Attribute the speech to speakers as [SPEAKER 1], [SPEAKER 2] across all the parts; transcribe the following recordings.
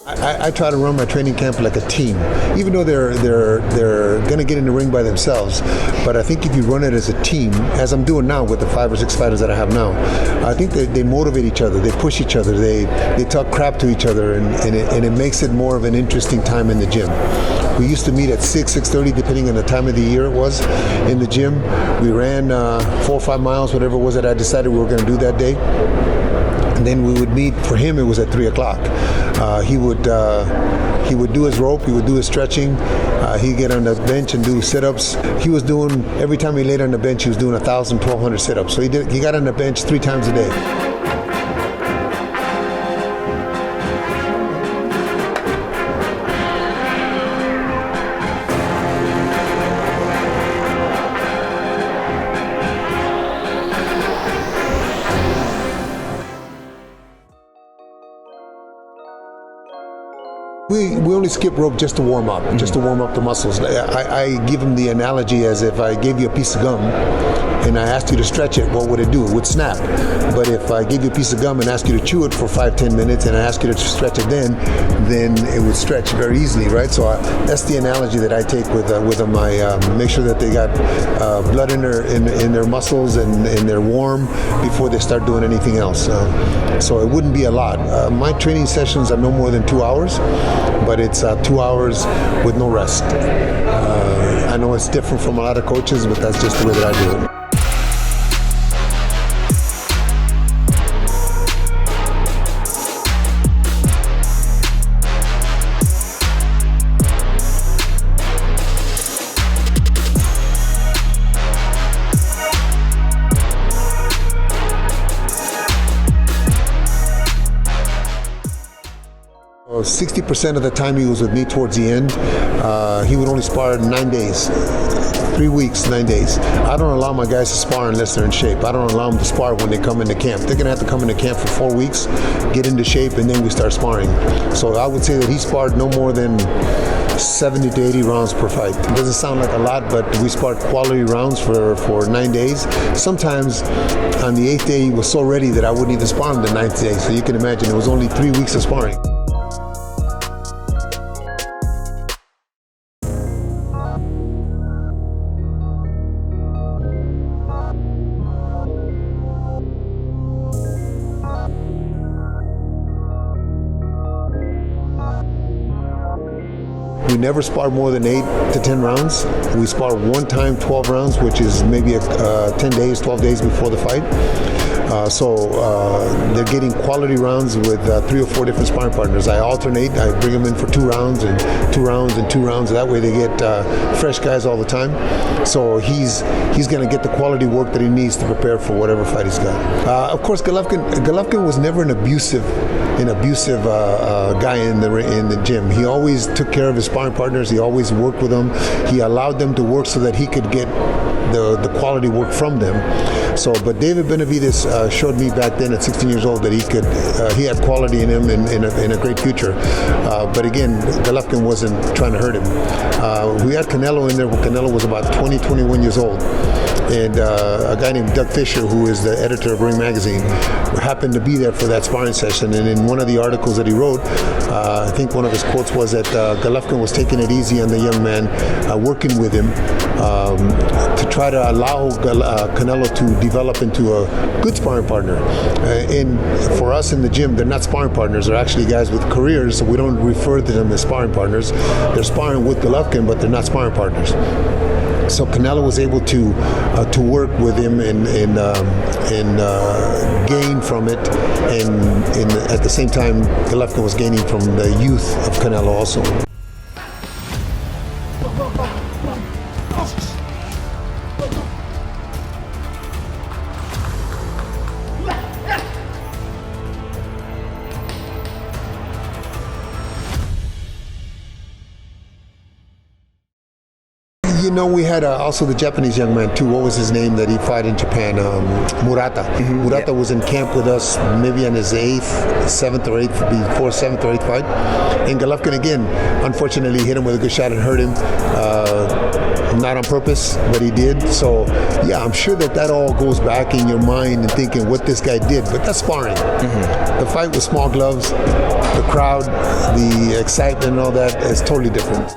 [SPEAKER 1] I try to run my training camp like a team, even though they're going to get in the ring by themselves. But I think if you run it as a team, as I'm doing now with the 5 or 6 fighters that I have now, I think they motivate each other, they push each other, they talk crap to each other, and it makes it more of an interesting time in the gym. We used to meet at 6:30, depending on the time of the year it was, in the gym. We ran 4 or 5 miles, whatever it was that I decided we were going to do that day. And then we would meet. For him, it was at 3 o'clock. He would do his rope. He would do his stretching. He'd get on the bench and do sit-ups. He was doing, every time he laid on the bench, he was doing 1,000, 1,200 sit-ups. So he got on the bench 3 times a day. 'We only skip rope just to warm up, just to warm up the muscles. I give him the analogy as if I gave you a piece of gum and I asked you to stretch it, what would it do? It would snap. But if I gave you a piece of gum and asked you to chew it for 5-10 minutes and I asked you to stretch it then it would stretch very easily, right? So that's the analogy that I take with them. I make sure that they got blood in their muscles and they're warm before they start doing anything else. So it wouldn't be a lot. My training sessions are no more than 2 hours, but it's 2 hours with no rest. I know it's different from a lot of coaches, but that's just the way that I do it. 60% of the time he was with me towards the end, he would only spar 9 days. 3 weeks, 9 days. I don't allow my guys to spar unless they're in shape. I don't allow them to spar when they come into camp. They're going to have to come into camp for 4 weeks, get into shape, and then we start sparring. So I would say that he sparred no more than 70 to 80 rounds per fight. It doesn't sound like a lot, but we sparred quality rounds for 9 days. Sometimes on the 8th day, he was so ready that I wouldn't even spar him the 9th day. So you can imagine it was only 3 weeks of sparring. We never spar more than 8 to 10 rounds. We spar one time 12 rounds, which is maybe 10 days, 12 days before the fight. So they're getting quality rounds with 3 or 4 different sparring partners. I alternate. I bring them in for 2 rounds and 2 rounds and 2 rounds. That way they get fresh guys all the time. So he's going to get the quality work that he needs to prepare for whatever fight he's got. Of course, Golovkin was never an abusive guy in the gym. He always took care of his sparring partners. He always worked with them. He allowed them to work so that he could get the quality work from them. So, but David Benavides showed me back then at 16 years old that he had quality in him in a great future. But again, Golovkin wasn't trying to hurt him. We had Canelo in there when Canelo was about 20, 21 years old. And a guy named Doug Fisher, who is the editor of Ring Magazine, happened to be there for that sparring session. And in one of the articles that he wrote, I think one of his quotes was that Golovkin was taking it easy on the young man, working with him to try to allow Canelo to develop into a good sparring partner. And for us in the gym, they're not sparring partners. They're actually guys with careers, so we don't refer to them as sparring partners. They're sparring with Golovkin, but they're not sparring partners. So Canelo was able to work with him and gain from it, and at the same time, Golovkin was gaining from the youth of Canelo also. You know, we had also the Japanese young man too. What was his name that he fought in Japan? Murata. Murata was in camp with us, maybe on his seventh or eighth fight. And Golovkin again, unfortunately, hit him with a good shot and hurt him. Not on purpose, but he did. So, yeah, I'm sure that all goes back in your mind and thinking what this guy did. But that's sparring. The fight with small gloves, the crowd, the excitement and all that is totally different.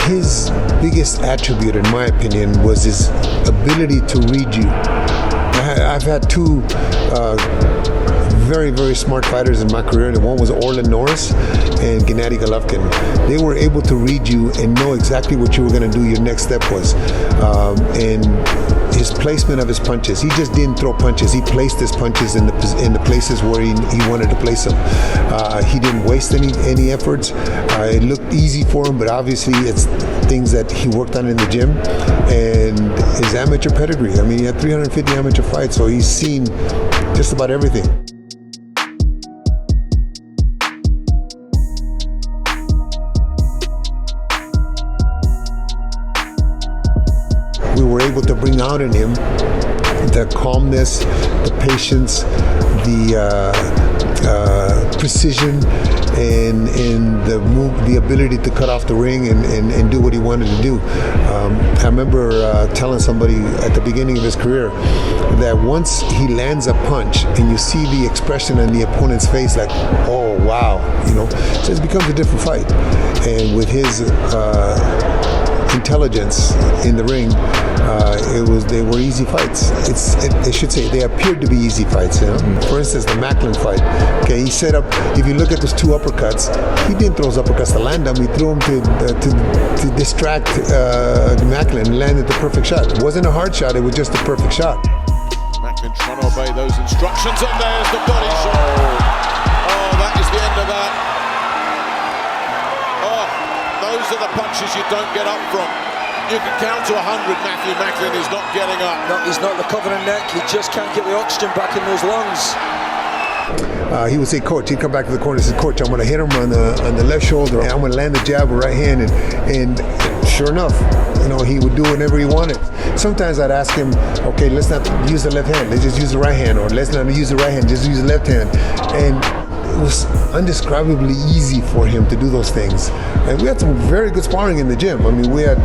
[SPEAKER 1] His biggest attribute, in my opinion, was his ability to read you. I've had two very, very smart fighters in my career. One was Orlin Norris and Gennady Golovkin. They were able to read you and know exactly what you were going to do, your next step was. And his placement of his punches, he just didn't throw punches. He placed his punches in the places where he wanted to place them. He didn't waste any efforts. It looked easy for him, but obviously it's things that he worked on in the gym. And his amateur pedigree, I mean, he had 350 amateur fights, so he's seen just about everything. We were able to bring out in him the calmness, the patience, the precision, and the ability to cut off the ring and do what he wanted to do. I remember telling somebody at the beginning of his career that once he lands a punch and you see the expression on the opponent's face, like, oh wow, you know, so it becomes a different fight. And with his intelligence in the ring, they were easy fights. I should say they appeared to be easy fights. You know? For instance, the Macklin fight. Okay, he set up. If you look at those two uppercuts, he didn't throw those uppercuts to land them. He threw them to distract Macklin and landed the perfect shot. It wasn't a hard shot. It was just a perfect shot.
[SPEAKER 2] Macklin trying to obey those instructions, and there's the body shot. Oh, that is the end of that. Oh, those are the punches you don't get up from. You can count to 100, Matthew Macklin is not getting up.
[SPEAKER 3] No, he's not recovering neck, he just can't get the oxygen back in those lungs.
[SPEAKER 1] He would say, Coach, he'd come back to the corner and say, Coach, I'm going to hit him on the left shoulder, and I'm going to land the jab with right hand, and sure enough, you know, he would do whatever he wanted. Sometimes I'd ask him, okay, let's not use the left hand, let's just use the right hand, or let's not use the right hand, just use the left hand. And it was indescribably easy for him to do those things. And we had some very good sparring in the gym. I mean, we had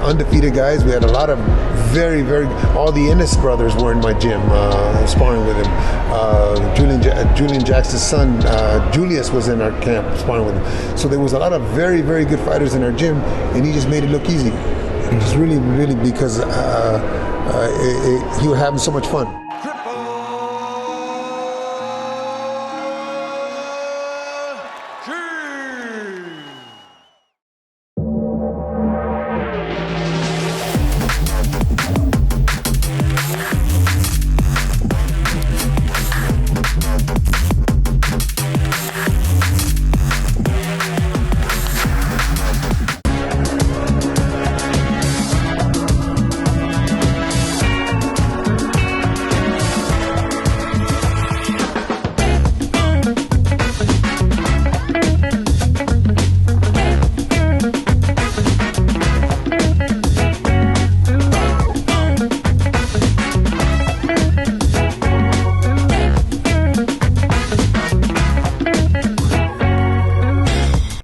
[SPEAKER 1] undefeated guys. We had a lot of very, all the Ennis brothers were in my gym sparring with him. Julian Jackson's son, Julius, was in our camp sparring with him. So there was a lot of very, very good fighters in our gym, and he just made it look easy. It was really, because he was having so much fun.